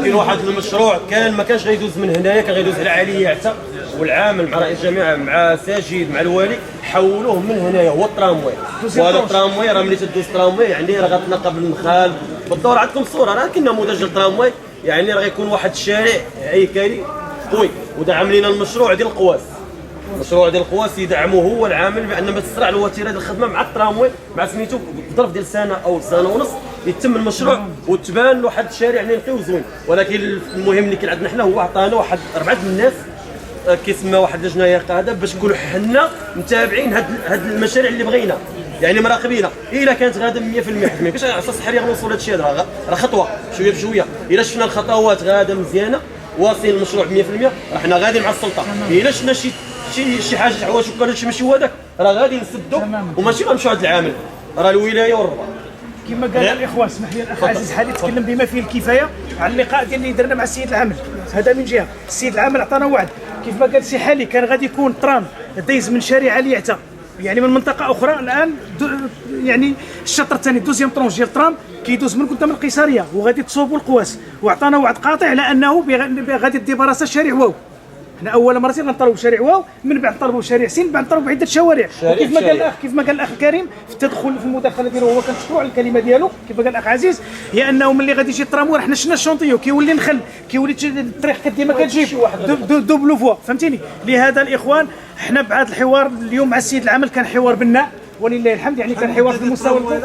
كاين واحد المشروع ما كانش غيدوز من هنايا، كان غيدوز على علي حتى، والعامل مع رئيس الجامعه مع ساجد مع الوالي حولوه من هنايا هو الترامواي. وهذا الترامواي راه ملي تدوز ترامواي يعني راه غتنقى بالمخال بالدور. عندكم الصوره راه كاين نموذج الترامواي، يعني راه غيكون واحد الشارع هيكلي قوي. ودعم لنا المشروع ديال القواس، المشروع ديال القواس يدعمه هو العامل بان ما تسرع الوتيره ديال الخدمه مع الترامواي مع سميتو بظرف ديال سنه او سنه ونص يتم المشروع وتبان واحد الشارع اللي نقيو زوين. ولكن المهم اللي كاين عندنا حنا هو عطانا واحد 4 الناس كيسمى واحد اللجنه قاعده باش نكونوا حنا متابعين هاد المشاريع اللي بغينا، يعني مراقبينها. الا كانت غاده 100% حيت ما يمكنش على اساس الحريه غنوصلوا لهذا الشيء، راه خطوه بشويه بشويه. الا شفنا الخطوات غاده مزيانه واصلين المشروع 100% راه حنا غادي مع السلطه. الا شفنا شي حاجه حوايج وكان شي ماشي هو هذاك راه غادي نسدوا وماشي غنمشيو عند العامل، راه الولايه والربا. كما قال الاخوان، اسمح لي الاخ عزيز حالي تكلم بما فيه الكفايه على اللقاء ديال اللي درنا مع السيد العامل. هذا من جهه السيد العامل عطانا وعد كيف ما قال سي حالي، كان غادي يكون ترام دايز من شارع ليعتى يعني من منطقه اخرى. الان يعني الشطر الثاني دوزيام طرونج ديال الترام كيدوز من قدام القيصريه وغادي تصوبوا القواس. وعطانا وعد قاطع على انه غادي ديباراسا شارع واو. حنا اول مره نطلبوا شارع واو، من بعد نطلبوا شارع سين، من بعد نطلبوا عده شوارع. كيف ما قال الاخ كريم في التدخل في المداخله ديالو، هو كنشكروا على الكلمه ديالو كيف ما قال الاخ عزيز، هي انه ملي غادي يجي التراموي حنا شفنا الشونطيو كيولي نخل، كيولي الطريق كديما كتجيب دوبلو فوا، فهمتيني. لهذا الاخوان حنا بعد الحوار اليوم مع السيد العامل كان حوار بناء ولله الحمد، يعني كان حوار في المستوى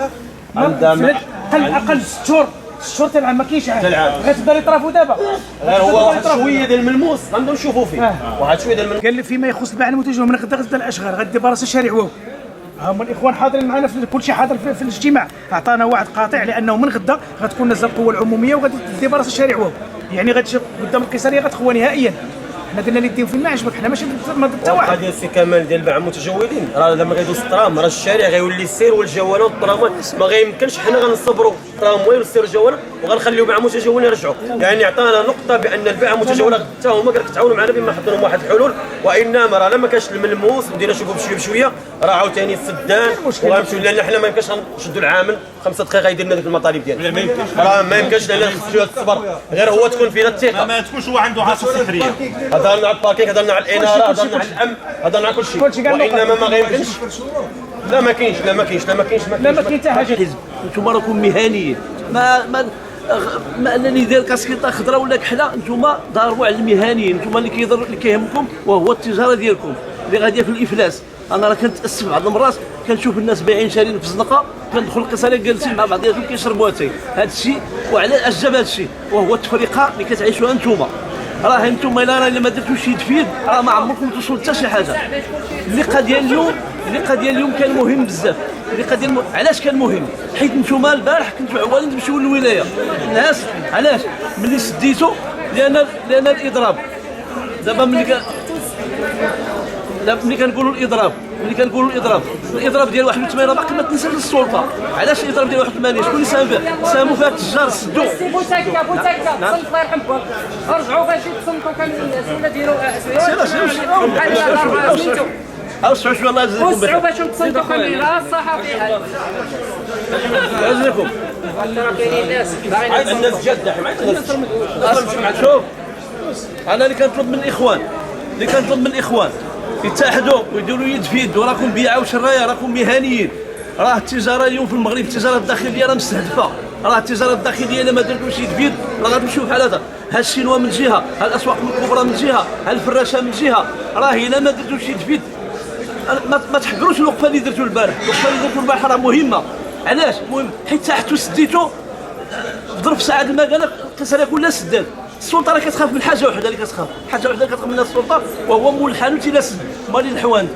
اقل 6 شهور. الشهور تاع العام ما كاينش عام، غتبدا يطرافوا دابا. غير هو واحد شويه ديال الملموس غنبداو نشوفوا فيه واحد شويه ديال الملموس. قال لي فيما يخص الباعة المتوجهه من غدا غتبدا الاشغال، غادي براسه شارع واو. هما الاخوان حاضرين معنا في كل شيء، حاضر في الاجتماع. اعطانا وعد قاطع لانه من غدا غتكون نازله القوه العموميه وغادي تدي براسه شارع واو، يعني غتمشي قدام القيصريه غتخوى نهائيا. حنا قلنا اللي ديو فين ما عجبك، حنا ماشي ضد حتى واحد. ديال السي كمال ديال الباعة المتجولين راه لما غيدوز الترام راه الشارع غيولي السير والجوالات والترامات، ما غيمكنش حنا غنصبروا التراموي والسير والجوالات وغنخليو باعة متجولين يرجعوا. يعني عطانا نقطه بان الباعة المتجولين حتى هما كيتعاونوا معنا بما حط لهم واحد الحلول. وانما راه لما كانش الملموس بدينا نشوفوا بشويه بشويه راه عاوتاني السدان وغنمشيو، لان حنا ما يمكنش نشدوا العامل 5 دقائق غيدير لنا ديك المطالب ديالنا. راه ما يمكنش لان خصو الصبر، غير هو تكون فينا الثقه. ما تكونش هو عنده عاصفه سحريه. هضرنا على الباركينغ، هضرنا على الاناره، هضرنا على الامن، هضرنا على كل شيء. وانما ما غيمكنش. لا ما كاينش حتى حاجه. انتم راكم مهنيين، ما انني داير كاسكيطه خضراء ولا كحله، انتم ضاربوا على المهنيين، انتم اللي كيهمكم وهو التجاره ديالكم اللي غاديه في الافلاس. انا راه كنتاسف بعض المرات كنشوف الناس بايعين شارين في الزنقه، كندخل القصريه جالسين مع بعضياتهم كيشربوا اتاي. هذا الشيء وعلى اش جاب هذا الشيء، وهو التفرقه اللي كتعيشوها انتم. راه انتم الا ما درتوش شي تفيد راه ما عمركم توصلوا حتى شي حاجه. اللقاء ديال اليوم كان مهم بزاف. اللقاء ديال علاش كان مهم؟ حيت نتوما البارح كنتوا عوالين تمشيو للولايه. الناس علاش؟ ملي سديتوا لان الاضراب دابا ملي كنقولوا الاضراب ديال 81 راه باقي ما تنساش السلطه. علاش الاضراب ديال 81 شكون اللي ساهم فيه؟ ساهموا فيها التجار سدوا. سي بوتاكا تصنت الله يرحمكم، رجعوا باش تصنتوا كامل الناس ولا ديروا سميتو اوسعوا شويه الله يجزيكم بخير. باش تصنتوا كامل الصحفي هذا يجزيكم. راه كاينين ناس عايز الناس جاده، شوف انا اللي كنطلب من الاخوان يتحدوا ويديروا يد في يد، وراكم بيعه وشرايه، راكم مهنيين. راه التجاره اليوم في المغرب التجاره الداخليه راه مستهدفه. راه التجاره الداخليه الا ما درتوش يد في يد راه غتمشيو بحال هذا. ها الشينوا من جهه، ها الاسواق الكبرى من جهه، ها الفراشه من جهه. راه الا ما درتوش يد في يد ما تحقروش الوقفه اللي درتو البارح. الوقفه اللي درتو البارح راه مهمه. علاش مهم؟ حيت تحتو سديتو في ظرف ساعات المكانه القصر كلها سدات. السلطه راه كتخاف من حاجه وحده اللي كتخاف، حاجه وحده كتخاف منها السلطه وهو مول الحانوت الا سد مالي الحوان.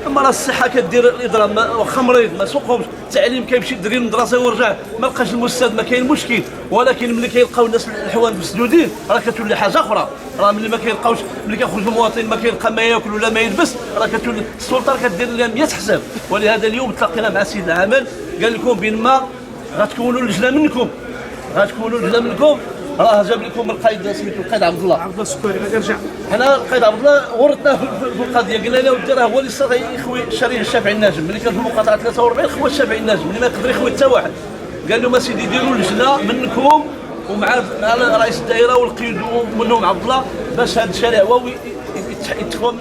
اما راه الصحه كدير الاضراب واخا مريض ما سوقهمش، التعليم كيمشي الدري للمدرسه ويرجع ما لقاش المستاذ ما كاين مشكل، ولكن ملي كيلقاو الناس الحوان مسدودين راه كتولي حاجه اخرى. راه ملي ما كيلقاوش، ملي كيخرج المواطن ما كيلقى ما ياكل ولا ما يلبس راه كتولي السلطه راه كدير لها 100 حساب. ولهذا اليوم تلاقينا مع السيد العامل قال لكم بين ما غتكونوا لجنه منكم، راه جاب لكم القائد سميتو القائد عبد الله السكوري ما كنرجع. حنا القائد عبد الله ورطناه في القضيه، قلنا له ودي راه هو اللي صار يخوي الشريف الشافعي الناجم ملي كان في المقاطعه 43 خوا الشافعي الناجم ملي ما يقدر يخوي حتى واحد. قال لهم اسيدي ديروا لجنه منكم ومع رئيس الدائره والقيد منهم عبد الله باش هذا الشارع هو يتخوى من